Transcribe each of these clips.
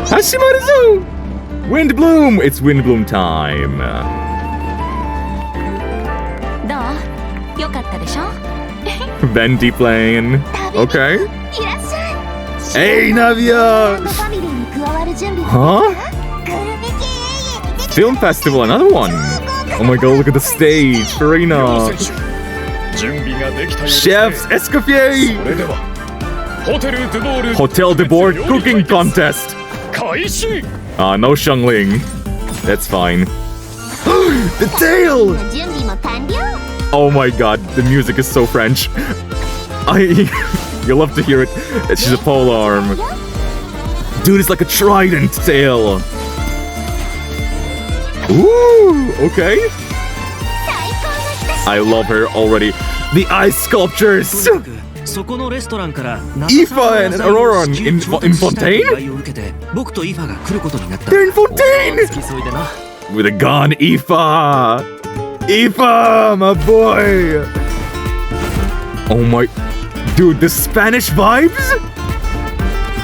Hashimaru! Wind Bloom! It's Wind Bloom time. Venti playing. Okay. Hey, Navia! Huh? Film festival, another one. Oh my god, look at the stage. Farina. Chefs, Escoffier! Hotel de Bord cooking contest. No Shangling. That's fine. The tail! Oh my god, the music is so French. You'll love to hear it. She's a pole arm. Dude, it's like a trident tail. Ooh, okay. I love her already. The ice sculptures. Aoife and Aurora in Fontaine? They're in Fontaine! With a gun, Aoife! Aoife, my boy! Oh my... Dude, the Spanish vibes?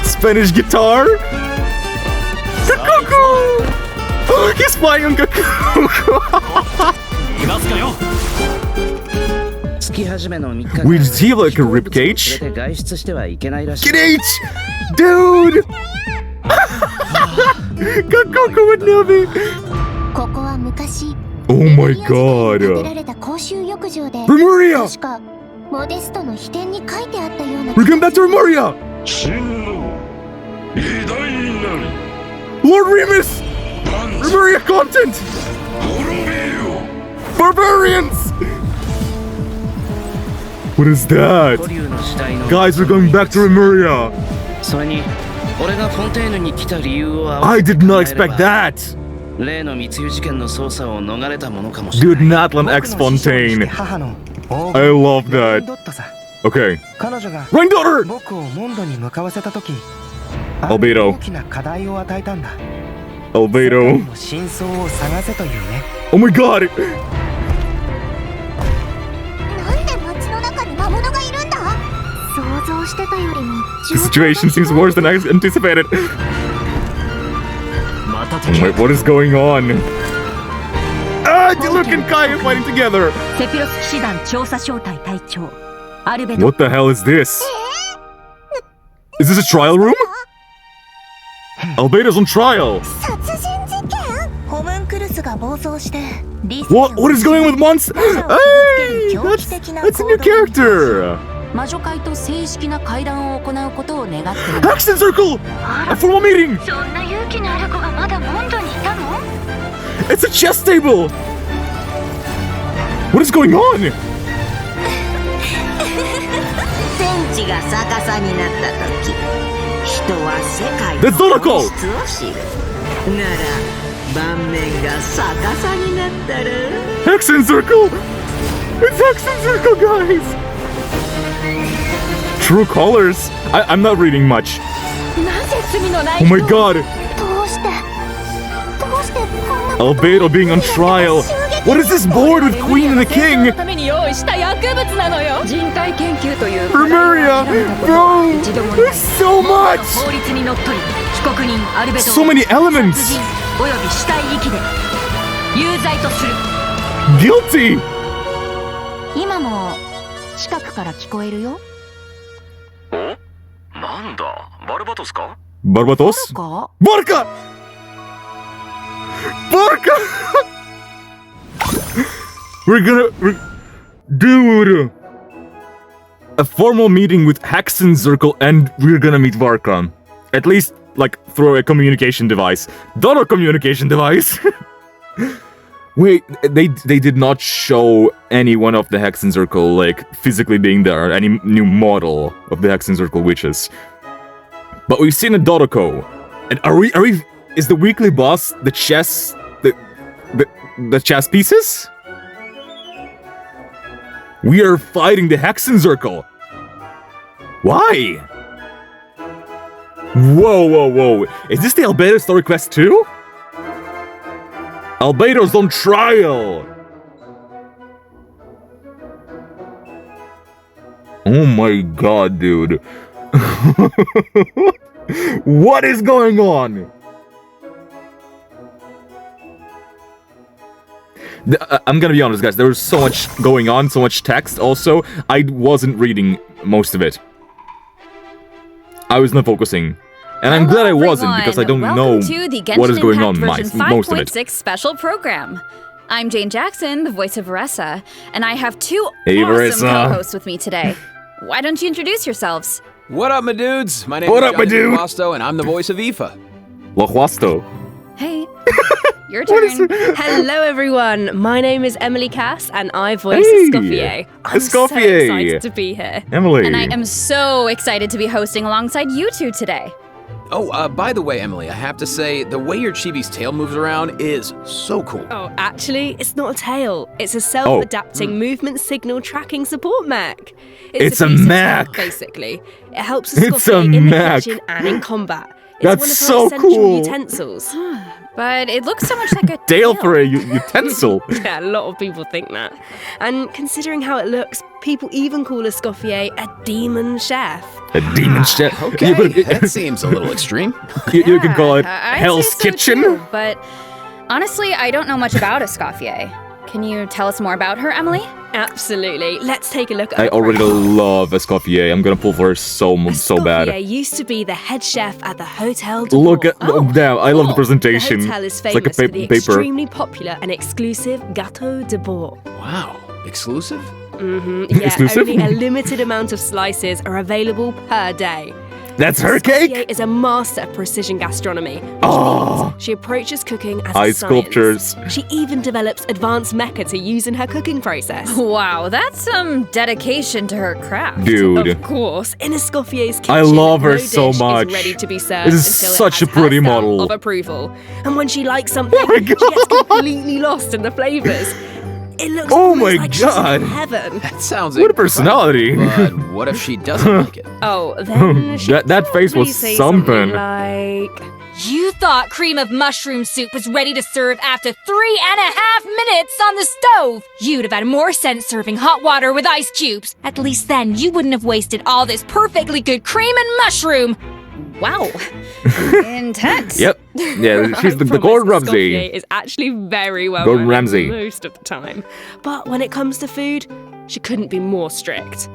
Spanish guitar? Kakuku! Oh, he's flying on Kakuku! We just have like a ribcage. Cage! Dude! Kakuku with Navi! Oh my god! Remuria! We're going back to Remuria! Lord Remus! Remuria content! Barbarians! What is that? Guys, we're going back to Remuria! I did not expect that! Dude, Natlan X Fontaine. I love that. Okay. Granddaughter! Albedo. Albedo. Oh my god! The situation seems worse than I anticipated. Wait, what is going on? Ah, Diluc and Kai are fighting together! What the hell is this? Is this a trial room? Albedo's on trial! What is going on with Monster? Hey! That's a new character! Action Circle! A formal meeting! It's a chess table! What is going on? That's Dorako! Hexen Circle! It's Hexen Circle, guys! True colors? I'm not reading much. Oh my god! Albedo being on trial. What is this board with Queen and the King? Remuria! Bro! There's so much! So many elements! Guilty! Barbatos? Barca! Barca! Dude! A formal meeting with Hexen Circle and we're gonna meet Varka. At least, like, through a communication device. Not a communication device! Wait, they did not show any one of the Hexen Circle, like, physically being there, any new model of the Hexen Circle witches. But we've seen a Dorako. And is the weekly boss the chess, the chess pieces? We are fighting the Hexen Circle. Why? Whoa. Is this the Albedo story quest too? Albedo's on trial! Oh my god, dude. What is going on? I'm gonna be honest, guys. There was so much going on, so much text. Also, I wasn't reading most of it. I was not focusing. And I'm glad I wasn't, because I don't know what is going on most of it. 5.6 special program. I'm Jane Jackson, the voice of Varessa, and I have two Varessa. awesome co-hosts with me today. Why don't you introduce yourselves? What up, my dudes? My name is Johnny Lohuasto, and I'm the voice of Aoife. Lohuasto. Hey, your turn. Hello, everyone. My name is Emily Cass, and I voice Escoffier. I'm so excited to be here. Emily. And I am so excited to be hosting alongside you two today. Oh, by the way, Emily, I have to say, the way your chibi's tail moves around is so cool. Oh, actually, it's not a tail. It's a self-adapting movement signal tracking support mech. It's a piece of mech. tech, basically. It helps It's a Escoffier in the mech. kitchen and in combat. It's That's one of so her essential cool. utensils. But it looks so much like a Tail for a utensil. Yeah, a lot of people think that. And considering how it looks, people even call Escoffier a demon chef. A demon chef. Okay, that seems a little extreme. You could call it I'd Hell's say so Kitchen. too, but honestly, I don't know much about Escoffier. Can you tell us more about her, Emily? Absolutely. Let's take a look at I her already profile. love Escoffier. I'm gonna pull for her so bad. Escoffier used to be the head chef at the Hotel de Look Bourg. at damn! I love the The presentation. hotel is It's famous like a for the paper. extremely popular and exclusive Gâteau de Bourg. Wow, exclusive? Yeah, Exclusive? only a limited amount of slices are available per day. That's her Escoffier cake. is a master of precision gastronomy, which Oh. means she approaches cooking as Ice a science. sculptures. She even develops advanced mecha to use in her cooking process. Wow, that's some dedication to her craft. Dude. Of course, in Escoffier's kitchen, I love her no so dish much. is ready to be served This is until such it a has her pretty stamp model. of approval. And when she likes something, Oh my she gets completely lost in the flavors. It looks Oh almost my like she's God. in heaven. That sounds What a incredible. personality. But what if she doesn't like it? Oh, then she That face probably was say something. like, You thought cream of mushroom soup was ready to serve after 3.5 minutes on the stove. You'd have had more sense serving hot water with ice cubes. At least then you wouldn't have wasted all this perfectly good cream and mushroom. Wow. Intense. Yep. Yeah, she's the promise Gordon Escoffier Ramsay. is actually very well Gordon mannered Ramsay. most of the time. But when it comes to food, she couldn't be more strict.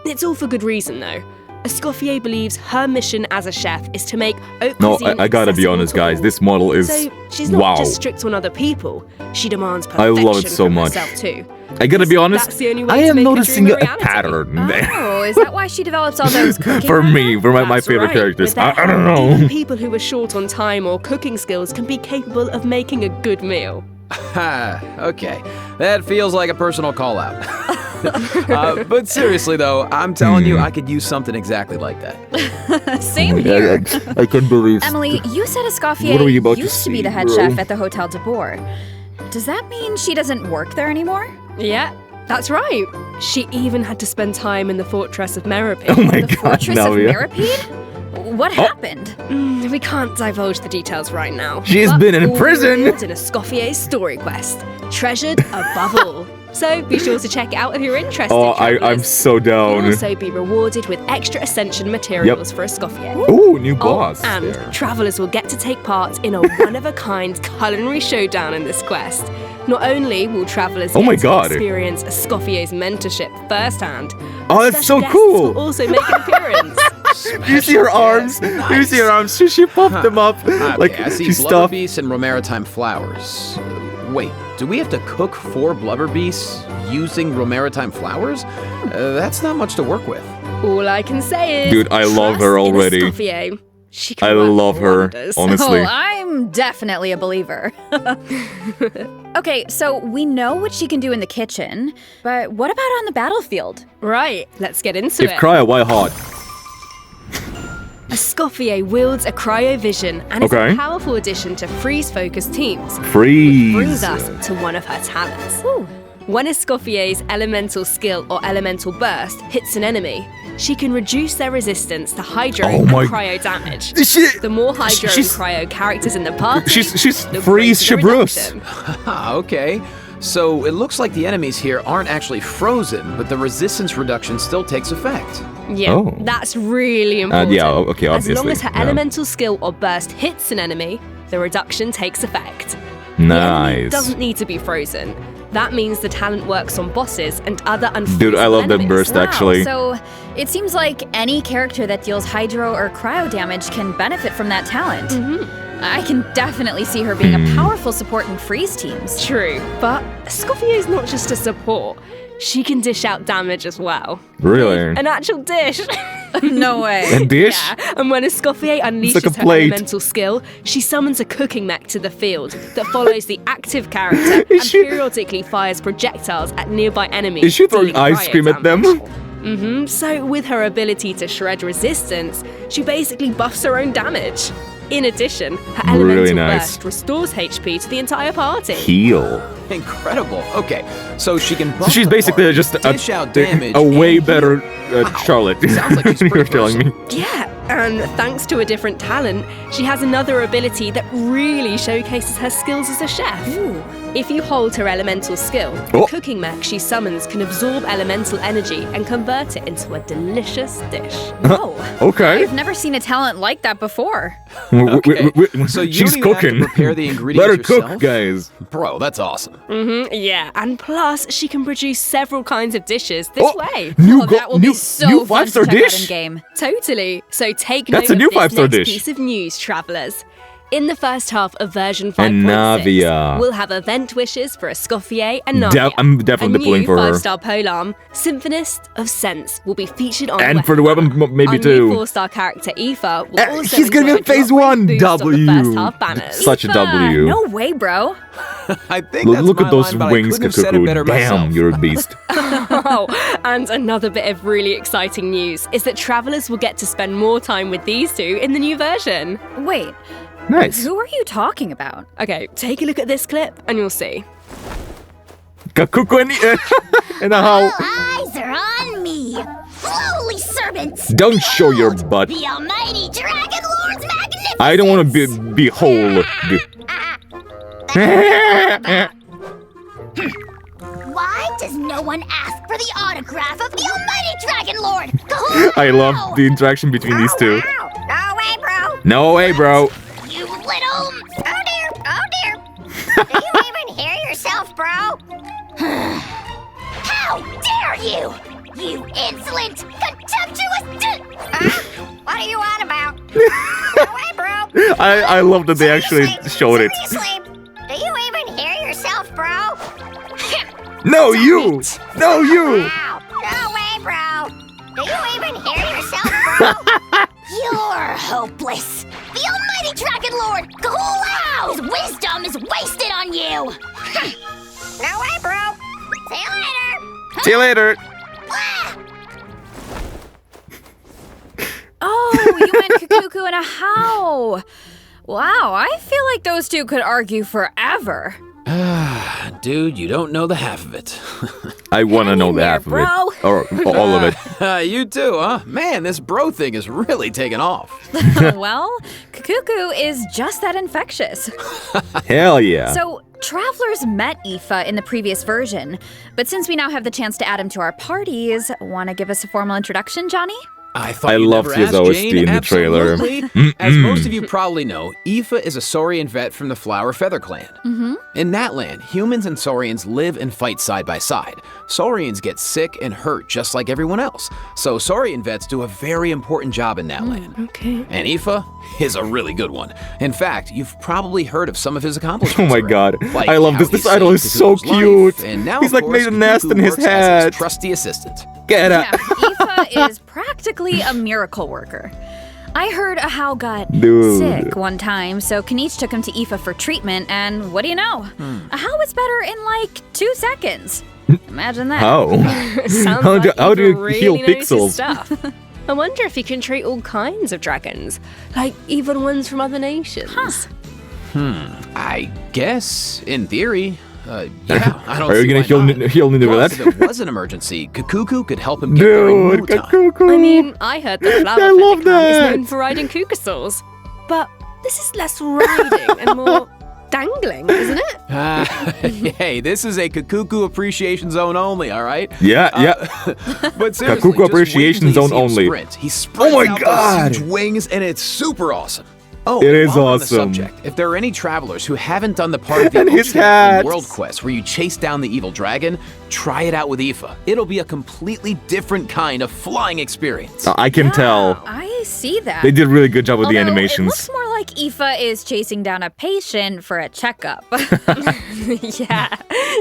It's all for good reason, though. Escoffier believes her mission as a chef is to make haute No, cuisine I gotta be accessible honest, to guys. all. This model is So she's not wow. just strict on other people. She demands I perfection love it so from much. herself too. I gotta be honest. That's the only way I to am make a noticing dream a a reality. pattern there. Oh, is that why she develops all those cooking For methods? me, for my That's favorite right. characters. With their I don't help, know. Even people who are short on time or cooking skills can be capable of making a good meal. Ha, okay. That feels like a personal call out. But seriously, though, I'm telling you, I could use something exactly like that. Same here. I can't believe. Emily, you said Escoffier What are we about to used to be see, the head bro? chef at the Hotel de Bourg. Does that mean she doesn't work there anymore? Yeah, that's right. She even had to spend time in the fortress of Meripid. Oh my The god, Fortress no, of yeah. Meripid? What happened? We can't divulge the details right now. She's but been in all prison. revealed in Escoffier's story quest, treasured above all. So be sure to check it out if you're interested. Oh, I'm travellers. so You'll down. also be rewarded with extra ascension materials for Escoffier. Ooh, new boss. and there. travellers will get to take part in a one-of-a-kind culinary showdown in this quest. Not only will travellers Oh my get to God. experience Escoffier's mentorship firsthand, Oh, that's special so guests cool. will also make an appearance. Do you see her arms? Do you see her arms? She puffed them up. Like Okay, I see she's blubber stuffed. beasts and romaritime flowers. Wait, do we have to cook 4 blubber beasts using romaritime flowers? That's not much to work with. All I can say is, Dude, I love her trust in already. Escoffier. She can I work love her, wonders. honestly. Oh, I'm definitely a believer. Okay, so we know what she can do in the kitchen, but what about on the battlefield? Right, let's get into If it. Cryo, why hot? Escoffier wields a cryovision and is Okay. a powerful addition to freeze-focused teams. Freeze. Brings us to one of her talents. When Escoffier's elemental skill or elemental burst hits an enemy, she can reduce their resistance to hydro Oh and my- cryo damage. She, The more hydro and she's- cryo characters in the party, she's the freeze greater the Shabrus. reduction. Ah, okay. So it looks like the enemies here aren't actually frozen, but the resistance reduction still takes effect. Yeah, Oh. that's really important. Yeah, okay, obviously. As long as her yeah. elemental skill or burst hits an enemy, the reduction takes effect. The enemy Nice. doesn't need to be frozen. That means the talent works on bosses and other unfreezable Dude, I love that enemies. burst, actually. So it seems like any character that deals hydro or cryo damage can benefit from that talent. I can definitely see her being a powerful support in freeze teams. True, but Escoffier's not just a support. She can dish out damage as well. Really? An actual dish. No way. And dish? Yeah, and when Escoffier unleashes like a her plate. elemental skill, she summons a cooking mech to the field that follows the active character and Is she- periodically fires projectiles at nearby enemies. Is she throwing dealing ice cryo cream at them? damage. So with her ability to shred resistance, she basically buffs her own damage. In addition, her elemental Really nice. burst restores HP to the entire party. Heal. Incredible. Okay, so she can buff So she's the basically party, just dish out damage a way and better heal. Wow. Charlotte. Sounds like she's You're pretty telling me. Yeah, and thanks to a different talent, she has another ability that really showcases her skills as a chef. If you hold her elemental skill, the Oh. cooking mech she summons can absorb elemental energy and convert it into a delicious dish. Whoa. Okay. I've never seen a talent like that before. Okay. So you She's don't even have to cooking. prepare the Let ingredients her cook, yourself? guys. Bro, that's awesome. Yeah, and plus she can produce several kinds of dishes this Oh, way. new Oh, that will new, be so new fun 5-star to check out in dish. game. Totally. So take That's note a new of this 5-star next dish. piece of news, travelers. In the first half of version And 5.6, Navia. we'll have event wishes for Escoffier and Navia. I'm definitely a pulling new for her. 5-star polearm, Symphonist of Sense, will be featured on And weapon for the weapon, armor. maybe Our too. new 4-star character Aoife will also He's gonna be enjoy in phase drop rate 1. boost on the first W. half banners. Such a W. No way, bro. I think that's Look my at those line, but wings, I couldn't have said it Kakuku. better Damn, myself. you're a beast. Oh, and another bit of really exciting news is that travelers will get to spend more time with these two in the new version. Wait, Nice. who are you talking about? Okay, take a look at this clip and you'll see. Kakuku and a howl. Eyes are on me, lowly servants. Don't show your butt. The almighty Dragon Lord's magnificence. I don't want to be whole. Why does no one ask for the autograph of the almighty Dragon Lord? I love the interaction between these two. Wow. No way, bro. No way, bro. You little. Oh dear. Oh dear. Do you even hear yourself, bro? How dare you! You insolent, contemptuous. What are you on about? No way, bro. I love that they actually showed it. Seriously? Do you even hear yourself, bro? No, you. No, you. Wow. No way, bro. Do you even hear yourself, bro? You're hopeless. The almighty Dragon Lord, Kahulao! His wisdom is wasted on you. No way, bro. See you later. See you later. Ah! Oh, you meant Kakuku and a how. Wow, I feel like those two could argue forever. Dude, you don't know the half of it. I want to know the there, half of it. bro. Or all of it. You too, huh? Man, this bro thing is really taking off. Well, Kakuku is just that infectious. Hell yeah. So, travelers met Aoife in the previous version, but since we now have the chance to add him to our parties, want to give us a formal introduction, Johnny? I thought I you loved never his asked, OST Jane. in the trailer. Absolutely. As most of you probably know, Aoife is a Saurian vet from the Flower Feather Clan. In that land, humans and Saurians live and fight side by side. Saurians get sick and hurt just like everyone else. So Saurian vets do a very important job in that land. Okay. And Aoife is a really good one. In fact, you've probably heard of some of his Oh accomplishments. my already. god. Like I love how this. he This idol saved is so Kakuku's life, cute. and now, He's of like course, made a nest in Kakuku his works as hat. his trusty assistant. Get Yeah, up. Aoife is practically a miracle worker. I heard a how got Dude. sick one time, so Kaniche took him to Aoife for treatment, and what do you know? A how was better in like 2 seconds. Imagine that. How? Sounds How do- like how do Aoife you really heal knows his pixels? stuff. I wonder if he can treat all kinds of dragons, like even ones from other nations. I guess, in theory, yeah. I don't Are you see gonna why heal not. heal Nineveh? Plus, if it was an emergency, Kakuku could help him get there in Dude, no time. Kakuku. I mean, I heard the flower I love feather clan is that. known for riding kukasaurs, but this is less riding and more dangling, isn't it? Hey, this is a Kakuku appreciation zone only, all right? Yeah. But seriously, Kakuku just appreciation wait until you zone see him only. sprint. He sprints my out God. those huge wings, and it's super awesome. Oh, It and is while we're on the awesome. subject, if there are any travelers who haven't done the part of the And his Ocean hats. World Quest where you chase down the evil dragon, try it out with Aoife. It'll be a completely different kind of flying experience. I can tell. I see that. They did a really good job with the Although animations. It looks more like Aoife is chasing down a patient for a checkup. Yeah.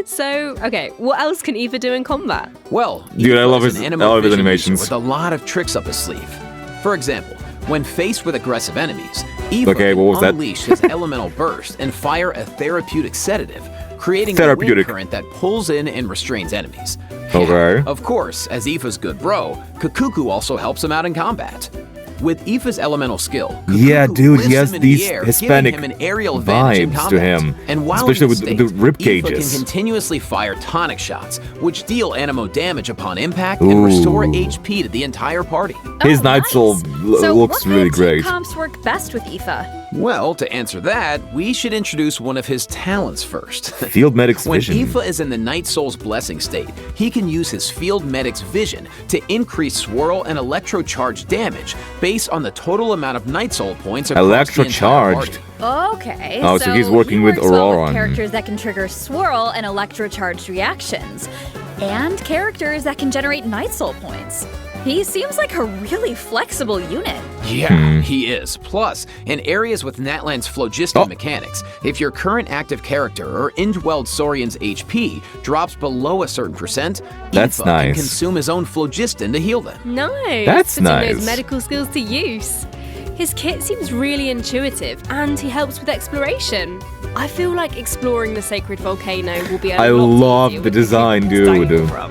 So, okay, what else can Eva do in combat? Well, Dude, I Aoife love is his- an I animal love his vision user animations. with a lot of tricks up his sleeve. For example, when faced with aggressive enemies, Eva Okay, what was can that? unleash his elemental burst and fire a therapeutic sedative, creating a Therapeutic. wind current that pulls in and restrains enemies. Okay. Of course, as Aoife's good bro, Kakuku also helps him out in combat. With Aoife's elemental skill, Yeah, Kakuku dude, lifts he has him in these the air, Hispanic giving him an aerial advantage in vibes combat. to him, And while especially in with state, the rib Aoife cages. can continuously fire tonic shots, which deal anemo damage upon impact and restore Ooh. HP to the entire party. His Oh, Night nice. Soul So looks what really kind of team great. comps work best with Aoife? Well, to answer that, we should introduce one of his talents first. Field Medic's When vision. Aoife is in the Night Soul's blessing state, he can use his Field Medic's vision to increase swirl and electrocharge damage based on the total amount of Night Soul points across the entire Electrocharged. party. Okay. Oh, so he's working he with works well Auroron. with characters that can trigger swirl and electrocharged reactions, and characters that can generate Night Soul points. He seems like a really flexible unit. Yeah, he is. Plus, in areas with Natlan's phlogiston Oh. mechanics, if your current active character or indwelled Saurian's HP drops below a certain percent, That's Aoife can nice. consume his own phlogiston to heal them. Nice. That's Putting nice. those medical skills to use. His kit seems really intuitive, and he helps with exploration. I feel like exploring the sacred volcano will be a I lot love easier the with his design, kit to dude. dangle from.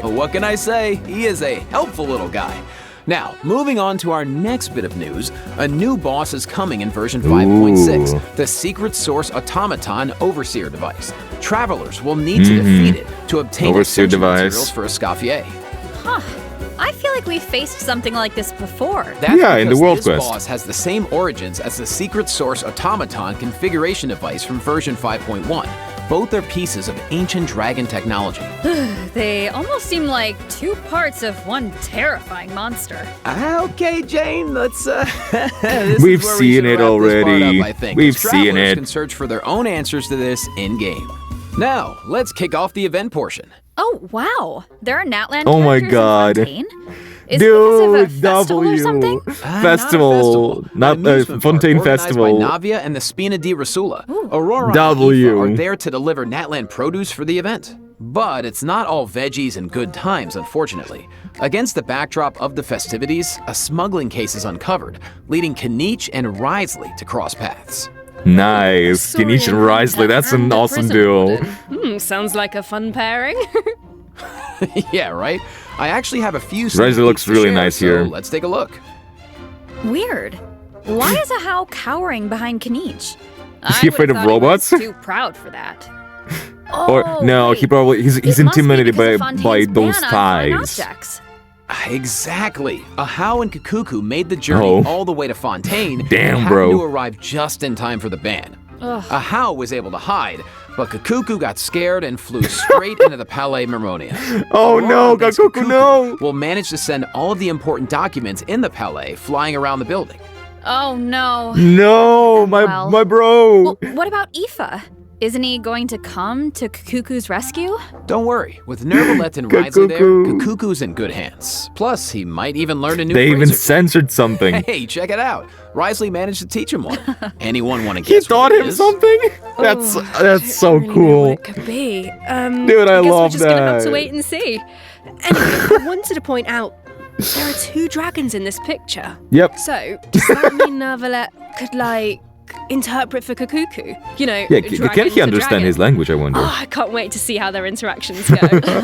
But what can I say? He is a helpful little guy. Now, moving on to our next bit of news, a new boss is coming in version 5.6, Ooh. the Secret Source Automaton Overseer device. Travelers will need to defeat it to obtain Overseer ascension device. materials for Escoffier. Huh. I feel like we faced something like this before. That's Yeah, in the because World this Quest. boss has the same origins as the Secret Source Automaton configuration device from version 5.1. Both are pieces of ancient dragon technology. They almost seem like two parts of one terrifying monster. Okay, Jane, let's this We've is where we seen should it wrap this part already. up, I think, We've 'cause seen travelers it. can search for their own answers to this in-game. Now, let's kick off the event portion. Oh, wow. There are Natlan Oh my characters in God. Fontaine? Is it because of a Dude, festival or something? Festival, not An amusement park Fontaine organized Festival. by Navia and the Spina di Rasula. Aurora W. and Aoife are there to deliver Natlan produce for the event. But it's not all veggies and good times, unfortunately. Against the backdrop of the festivities, a smuggling case is uncovered, leading Kanich and Risley to cross paths. Nice. Kenichi and Risley, that's an awesome duo. Sounds like a fun pairing. Yeah, right? I actually have a few Risley sneak looks peeks to really share, nice so here. let's take a look. Weird. Why is a How cowering behind Kanich? Is he afraid of robots? Too proud for that. Or Oh, no, wait. he's It must be intimidated because by of Fontaine's those ban on flying ties. objects. Exactly. Ahau and Kakuku made the journey Oh. all the way to Fontaine. Damn, and happened bro. to arrive just in time for the ban. Ahau was able to hide, but Kakuku got scared and flew straight into the Palais Mermonia. Oh no, Aurora thinks Kakuku, no! will manage to send all of the important documents in the Palais flying around the building. Oh no. No, Well. my bro. Well, what about Aoife? Isn't he going to come to Kakuku's rescue? Don't worry, with Nervalet and Risley there, Kakuku. Kakuku's in good hands. Plus, he might even learn a new They even phrase or two. censored something. Hey, check it out. Risley managed to teach him one. Anyone want to He guess taught what it him is? something? That's so Really know what cool. it could be. Dude, I guess love we're just gonna have that. to wait and see. Anyway, I wanted to point out there are two dragons in this picture. Yep. So does that mean Nervalet could interpret for Kakuku? You know, Yeah, dragon can he to understand dragon. his language, I wonder? Oh, I can't wait to see how their interactions go.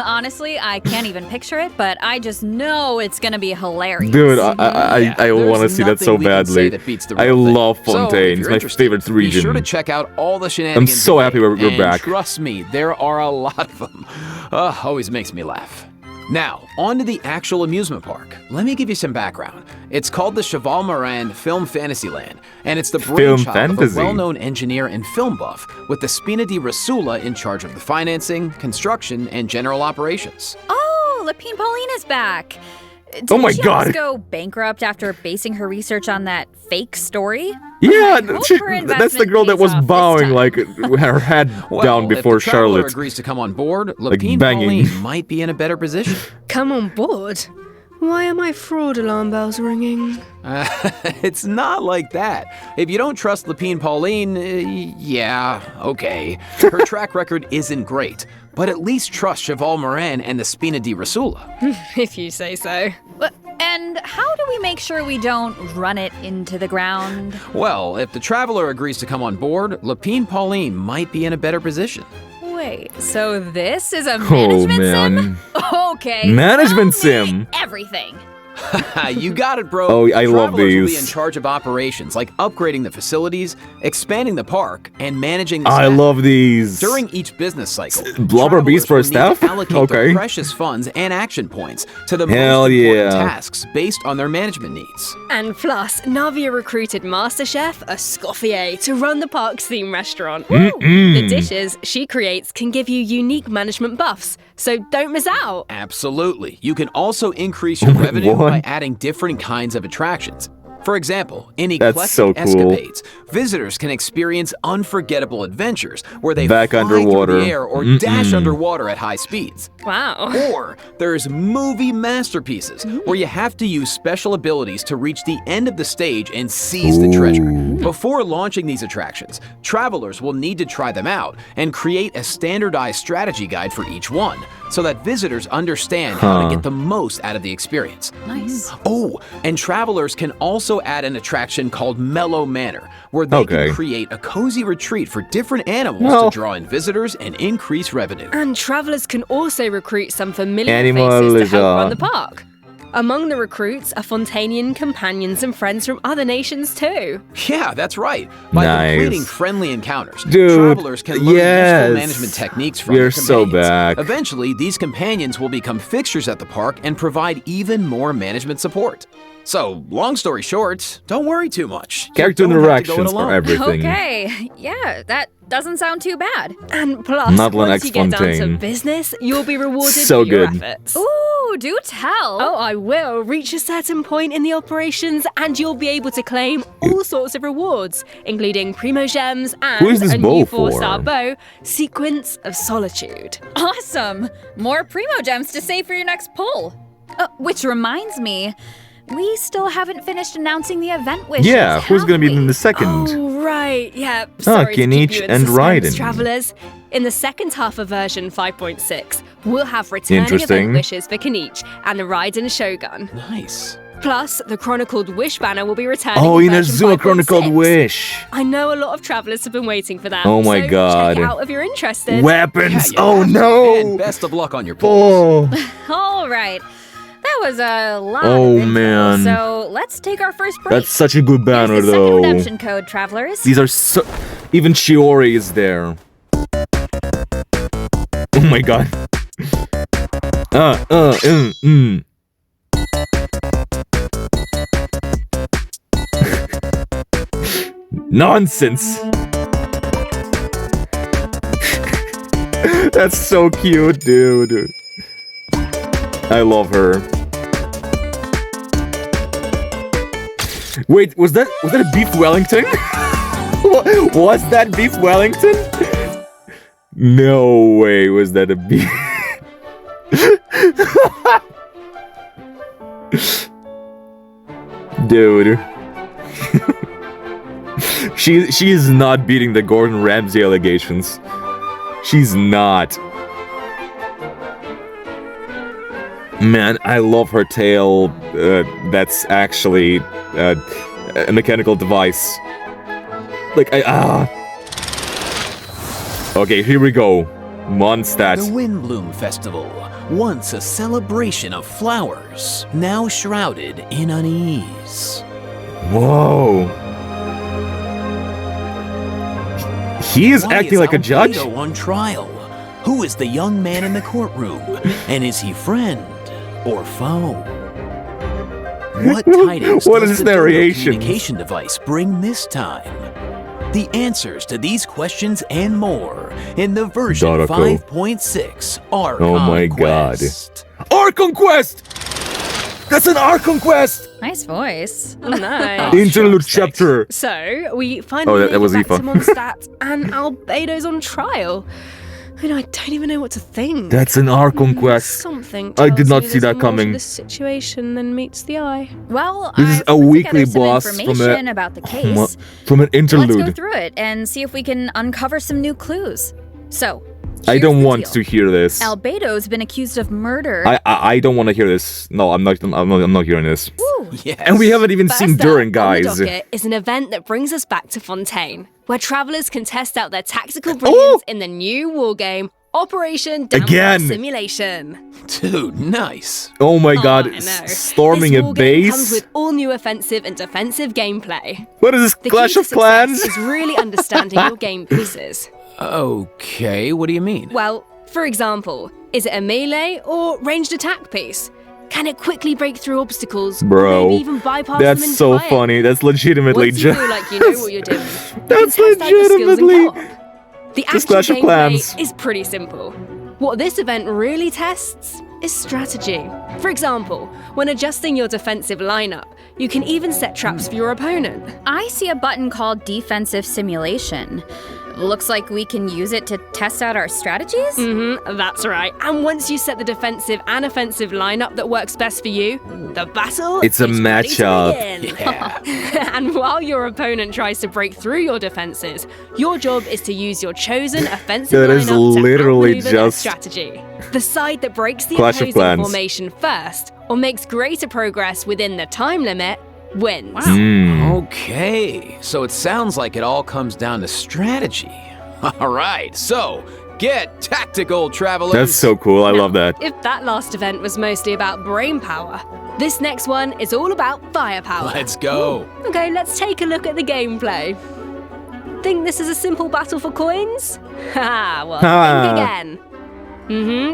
Honestly, I can't even picture it, but I just know it's gonna be hilarious. Dude, I Yeah, want to there's see that so nothing we can say badly. that beats the I real thing. love So, if Fontaine. It's you're my interested, favorite region. Be sure to check out all the shenanigans. so today, happy we're and back. Trust me, there are a lot of them. Always makes me laugh. Now, on to the actual amusement park. Let me give you some background. It's called the Cheval Moran Film Fantasyland, and it's the brainchild of a fantasy. well-known engineer and film buff with the Spina di Rosula in charge of the financing, construction, and general operations. Oh, Lapine Pauline is back. Oh my Didn't she God. almost go bankrupt after basing her research on that fake story? Yeah, I hope she- her that's the investment girl that pays was off this bowing time. like her head Well, down before if the traveler Charlotte. agrees to come on board, Lapine banging. Pauline might be in a better position. Come on board? Why are my fraud alarm bells ringing? It's not like that. If you don't trust Lapine Pauline, yeah, okay. Her track record isn't great, but at least trust Cheval Moran and the Spina di Rosula. If you say so. And how do we make sure we don't run it into the ground? Well, if the traveler agrees to come on board, Lapine Pauline might be in a better position. Wait, so this is a management man. sim? Okay. Management tell me sim. Everything. You got it, bro. Oh, I love Travelers will be these. in charge of operations, like upgrading the facilities, expanding the park, and managing the I staff. love these. During each business cycle, Blubber Beast for travelers will need staff? to allocate Okay. the precious funds and action points to the Hell most important yeah. tasks based on their management needs. And plus, Navia recruited Master Chef Escoffier to run the park's theme restaurant. The dishes she creates can give you unique management buffs, so don't miss out. Absolutely. You can also increase your revenue What? by adding different kinds of attractions. For example, in That's Eclectic so cool. Escapades, visitors can experience unforgettable adventures where they Back fly underwater. through the air or dash underwater at high speeds. Wow. Or there's movie masterpieces where you have to use special abilities to reach the end of the stage and seize the treasure. Before launching these attractions, travelers will need to try them out and create a standardized strategy guide for each one so that visitors understand how to get the most out of the experience. Nice. Oh, and travelers can also add an attraction called Mellow Manor, where they Okay. can create a cozy retreat for different animals Well- to draw in visitors and increase revenue. And travelers can also recruit some familiar Animal faces to is, help run the park. Among the recruits are Fontanian companions and friends from other nations too. Yeah, that's right. By Nice. completing friendly encounters, Dude, travelers can learn yes. useful management techniques from You're their so companions. back. Eventually, these companions will become fixtures at the park and provide even more management support. So, long story short, don't worry too much. You Character don't have to go it interactions for alone. everything. Okay. Yeah, that doesn't sound too bad. And plus, Madeline once you get down to X-Fontaine. business, you'll be rewarded So for your good. efforts. Ooh, do tell. Oh, I will. Reach a certain point in the operations and you'll be able to claim all sorts of rewards, including Primo Gems and Who is this a bow new for? 4-star bow, Sequence of Solitude. Awesome. More Primo Gems to save for your next pull. Which reminds me, we still haven't finished announcing the event wishes. Yeah, who's have gonna be we? in the second? Oh, right. Yeah. Sorry to Kinich keep you in and suspense, Raiden. travelers. In the second half of version 5.6, we'll have returning Interesting. event wishes for Kinich and the Raiden Shogun. Nice. Plus, the Chronicled Wish banner will be returning. Oh, in version Inazuma 5.6. Chronicled Wish. I know a lot of travelers have been waiting for that. Oh my so God. Check it out if you're interested. Weapons. Yeah, you Oh have to. no. And best of luck on your pulls. Oh. All right. That was a lot Oh, of info, man. So let's take our first break. That's such a good banner, Here's the though. second redemption code, travelers. These are so. Even Shiori is there. Oh my god. Nonsense. That's so cute, dude. I love her. Wait, was that a beef Wellington? Was that beef Wellington? No way was that a beef. Dude. She is not beating the Gordon Ramsay allegations. She's not. Man, I love her tail. That's actually a mechanical device. Like, Okay, here we go. Mondstadt. The Windbloom Festival, once a celebration of flowers, now shrouded in unease. Whoa. He is Why acting is like a judge? Albedo on trial? Who is the young man in the courtroom? And is he friend or foe? What tidings What does is the this Dodo narration? communication device bring this time? The answers to these questions and more in the version Dodo. 5.6 ARCHON Oh my god. Quest. ARCHON Quest! That's an ARCHON Quest! Nice voice. Nice. Interlude shucks, chapter. So, we finally that made was it back Aoife. to Mondstadt, and Albedo's on trial. I mean, I don't even know what to think. That's an ARCHON Quest. Something I did tells not me see there's that more to coming. this situation than meets the eye. Well, This is I've a put weekly together some boss from information a about the case. from an Let's go interlude. through it and see if we can uncover some new clues. So, I here's don't the want deal. to hear this. Albedo's been accused of murder. I don't want to hear this. No, I'm not hearing this. Woo. Yes. And we haven't even seen First up Durin, on guys. the docket is an event that brings us back to Fontaine, where travelers can test out their tactical brilliance in the new wargame, Operation Downward Again. Simulation. Dude, nice. Oh my god, I know. storming this a wargame base? comes with all new offensive and defensive gameplay. What is this, The Clash key of to success Clans? is really understanding your game pieces. Okay, what do you mean? Well, for example, is it a melee or ranged attack piece? Can it quickly break through obstacles? Or Bro, maybe even bypass them that's so entirely? funny. That's legitimately Once you just... feel like you know what you're doing, you That's can test out your skills in legitimately co-op. The just actual Clash of Clans. gameplay is pretty simple. What this event really tests is strategy. For example, when adjusting your defensive lineup, you can even set traps for your opponent. I see a button called Defensive Simulation. Looks like we can use it to test out our strategies? That's right. And once you set the defensive and offensive lineup that works best for you, the battle It's a is ready to matchup. begin. Yeah. And while your opponent tries to break through your defenses, your job is to use your chosen offensive That is lineup to literally outmaneuver their just strategy. The side that breaks the Clash of opposing Clans. formation first or makes greater progress within the time limit wins. Okay, so it sounds like it all comes down to strategy. All right, so get tactical, travelers. That's so cool. I love that. If that last event was mostly about brain power, this next one is all about firepower. Let's go. Okay, let's take a look at the gameplay. Think this is a simple battle for coins? Haha, well, think again.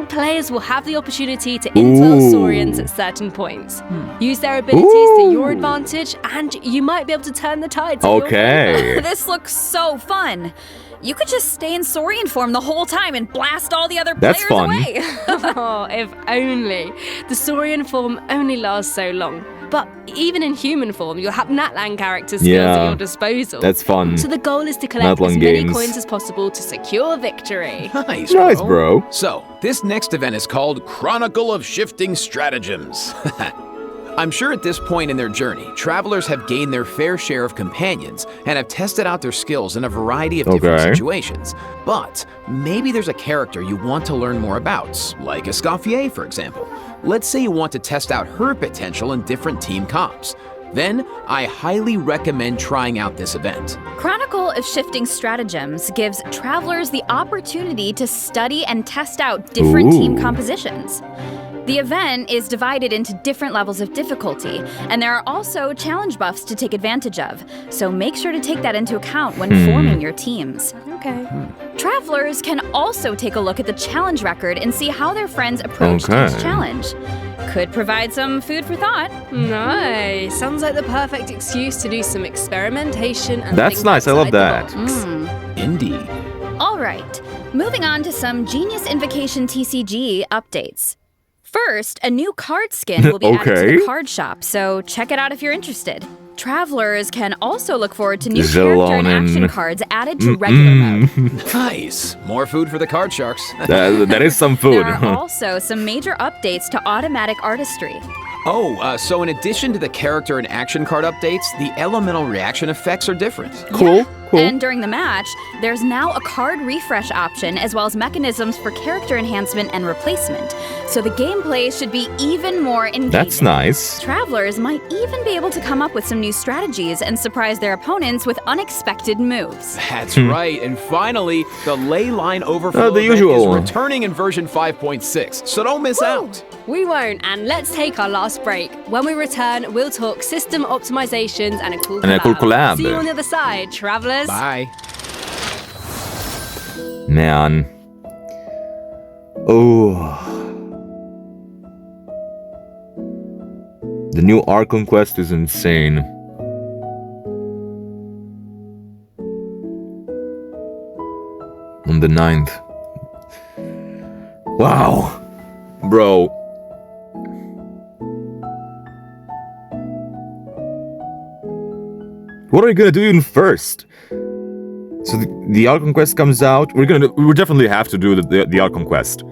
Players will have the opportunity to intel Ooh. Saurians at certain points. Use their abilities to your advantage, and you might be able to turn the tides. in your favor. Okay. This looks so fun. You could just stay in Saurian form the whole time and blast all the other That's players fun. away. Oh, if only. The Saurian form only lasts so long. But even in human form, you'll have Natlan character skills Yeah, at your disposal. That's fun. So the goal is to collect Natlan as many games. coins as possible to secure victory. Nice, Nice, bro. So, this next event is called Chronicle of Shifting Stratagems. I'm sure at this point in their journey, travelers have gained their fair share of companions and have tested out their skills in a variety of different Okay. situations. But maybe there's a character you want to learn more about, like Escoffier, for example. Let's say you want to test out her potential in different team comps. Then, I highly recommend trying out this event. Chronicle of Shifting Stratagems gives travelers the opportunity to study and test out different team Ooh. compositions. The event is divided into different levels of difficulty, and there are also challenge buffs to take advantage of, so make sure to take that into account when forming your teams. Okay. Travelers can also take a look at the challenge record and see how their friends approached Okay. each challenge. Could provide some food for thought. Nice. Sounds like the perfect excuse to do some experimentation and That's think nice, I love outside the that. box. Indeed. All right, moving on to some Genius Invocation TCG updates. First, a new card skin will be added to Okay. the card shop, so check it out if you're interested. Travelers can also look forward to new character and action Zelonin. cards added to regular mode. Nice. More food for the card sharks. That is some food. There are also some major updates to automatic artistry. So in addition to the character and action card updates, the elemental reaction effects are different. Cool, cool. And during the match, there's now a card refresh option as well as mechanisms for character enhancement and replacement. So the gameplay should be even more engaging. That's nice. Travelers might even be able to come up with some new strategies and surprise their opponents with unexpected moves. That's right. And finally, the ley line overflow the event usual. is returning in version 5.6, so don't miss out. We won't, and let's take our last break. When we return, we'll talk system optimizations and a cool collab. See you on the other side, travelers. Bye. Man. Oh. The new ARCHON quest is insane. On the 9th. Wow. Bro. What are you gonna do even first? So the ARCHON quest comes out. We definitely have to do the ARCHON quest.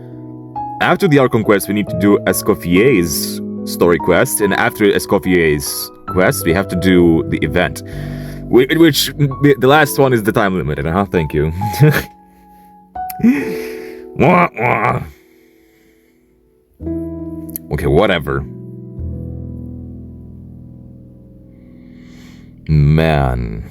After the ARCHON quest, we need to do Escoffier's story quest, and after Escoffier's quest, we have to do the event. Which the last one is the time limited, huh? Thank you. Wah, wah. Okay, whatever. Man.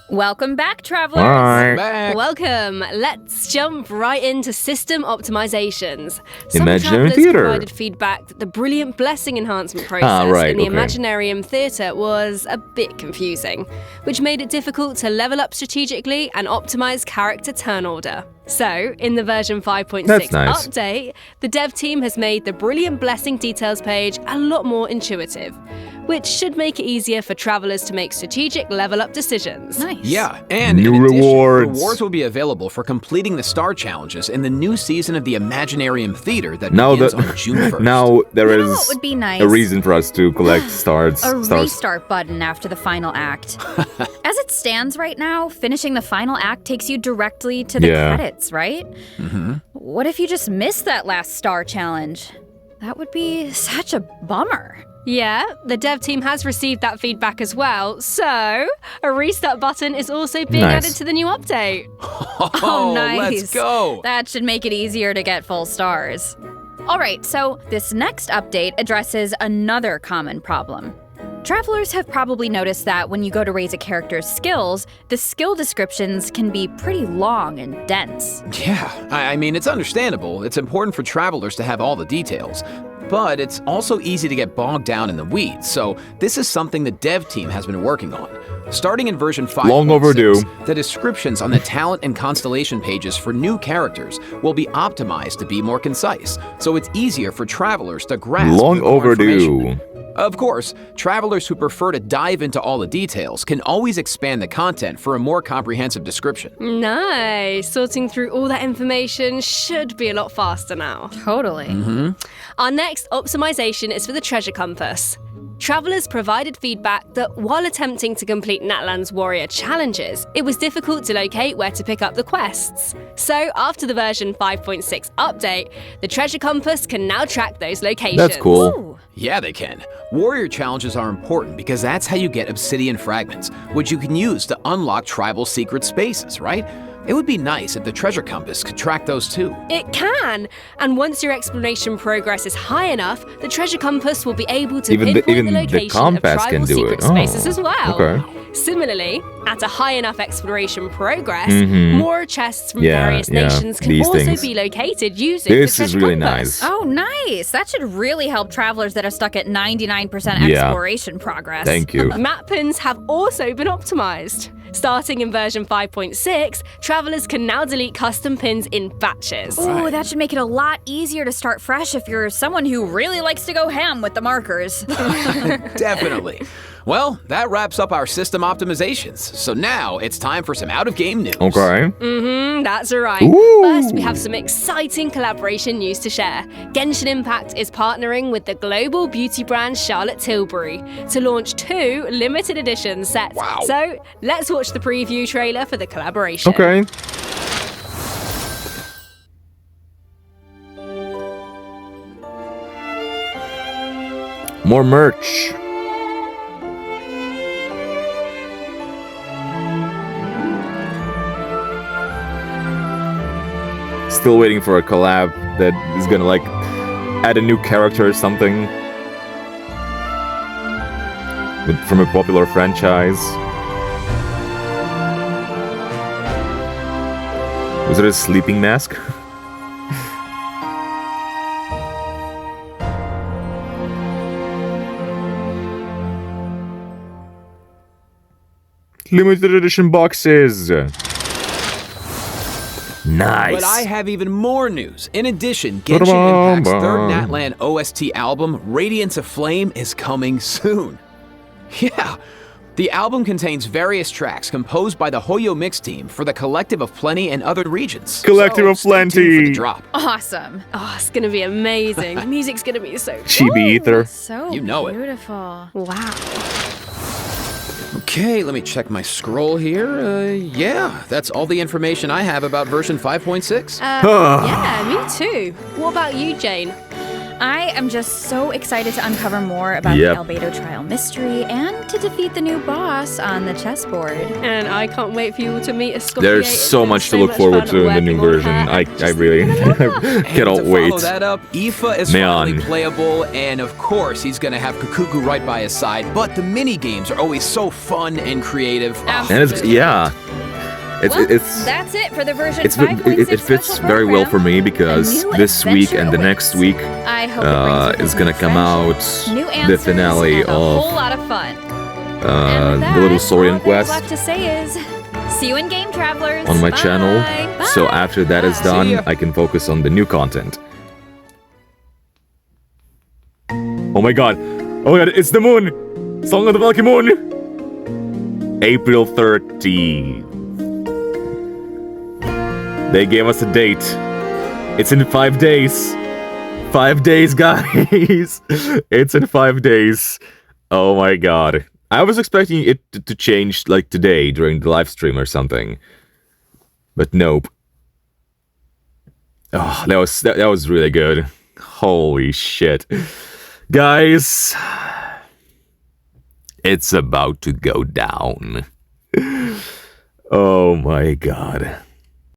Welcome back, travelers. Alright. Back. Welcome. Let's jump right into system optimizations. Some Imaginary travelers theater. provided feedback that the brilliant blessing enhancement process right, in the okay. Imaginarium Theatre was a bit confusing, which made it difficult to level up strategically and optimize character turn order. So, in the version 5.6 That's nice. update, the dev team has made the Brilliant Blessing details page a lot more intuitive, which should make it easier for travelers to make strategic level up decisions. Nice. Yeah, and New in addition, rewards. rewards will be available for completing the star challenges in the new season of the Imaginarium Theater that Now begins that on June 1st. now there You know is what would be nice? a reason for us to collect stars. A stars. restart button after the final act. As it stands right now, finishing the final act takes you directly to the Yeah. credits, right? What if you just missed that last star challenge? That would be such a bummer. Yeah, the dev team has received that feedback as well, so a restart button is also being Nice. added to the new update. Oh, nice. Let's go. That should make it easier to get full stars. All right, so this next update addresses another common problem. Travelers have probably noticed that when you go to raise a character's skills, the skill descriptions can be pretty long and dense. Yeah, I mean, it's understandable. It's important for travelers to have all the details. But it's also easy to get bogged down in the weeds, so this is something the dev team has been working on. Starting in version 5.6, Long overdue. the descriptions on the talent and constellation pages for new characters will be optimized to be more concise, so it's easier for travelers to grasp Long more information. overdue. Of course, travelers who prefer to dive into all the details can always expand the content for a more comprehensive description. Nice. Sorting through all that information should be a lot faster now. Totally. Our next optimization is for the treasure compass. Travelers provided feedback that while attempting to complete Natlan's warrior challenges, it was difficult to locate where to pick up the quests. So, after the version 5.6 update, the treasure compass can now track those locations. That's cool. Ooh. Yeah, they can. Warrior challenges are important because that's how you get obsidian fragments, which you can use to unlock tribal secret spaces, right? It would be nice if the treasure compass could track those too. It can! And once your exploration progress is high enough, the treasure compass will be able to Even the- pinpoint even the the location compass of tribal can do secret it. Oh, spaces as well. okay. Similarly, at a high enough exploration progress, Mhm. more chests from Yeah, various yeah, nations can these also things. be located using This the treasure is really compass. nice. Oh, nice. That should really help travelers that are stuck at 99% Yeah. exploration progress. Thank you. Map pins have also been optimized. Starting in version 5.6, travelers can now delete custom pins in batches. Ooh, that should make it a lot easier to start fresh if you're someone who really likes to go ham with the markers. Definitely. Well, that wraps up our system optimizations. So now it's time for some out-of-game news. Okay. That's right. Ooh. First, we have some exciting collaboration news to share. Genshin Impact is partnering with the global beauty brand Charlotte Tilbury to launch 2 limited edition sets. Wow. So let's watch the preview trailer for the collaboration. Okay. More merch. Still waiting for a collab that is gonna like add a new character or something from a popular franchise. Was it a sleeping mask? Limited edition boxes. Nice. But I have even more news. In addition, Genshin Impact's third Natlan OST album, Radiance of Flame, is coming soon. Yeah, the album contains various tracks composed by the Hoyo Mix team for the Collective of Plenty and other regions. Collective of stay tuned for Plenty. the drop. Awesome. Oh, it's gonna be amazing. Music's gonna be so Chibi Ether. So You know it. beautiful. Wow. Okay, let me check my scroll here. Yeah, that's all the information I have about version 5.6. Yeah, me too. What about you, Jane? I am just so excited to uncover more about Yep. the Albedo trial mystery and to defeat the new boss on the chessboard. And I can't wait for you all to meet Escoffier. There's It's so been much to so look much forward fun to in the new working on version. her I and really just And cannot to wait. follow that up, Aoife is Man. finally playable, and of course he's gonna have Kukuku right by his side, but the mini games are always so fun and creative. Oh, And it's yeah. It's That's it for the version it's 5.6 it fits special very well for program. me A because new this week adventure and the awaits. next week I hope it brings is gonna come out new the answers finale and a whole of lot of fun. And with the Little that, Saurian all there's Quest left to say is, see you in Game Travelers. on my Bye. channel. Bye. So after that is See done, ya. I can focus on the new content. Oh my god, it's the moon! Song of the Valky Moon! April 30th. They gave us a date. It's in 5 days. 5 days, guys. It's in 5 days. Oh my god. I was expecting it to change like today during the live stream or something. But nope. Oh, that was really good. Holy shit. Guys, it's about to go down. Oh my god.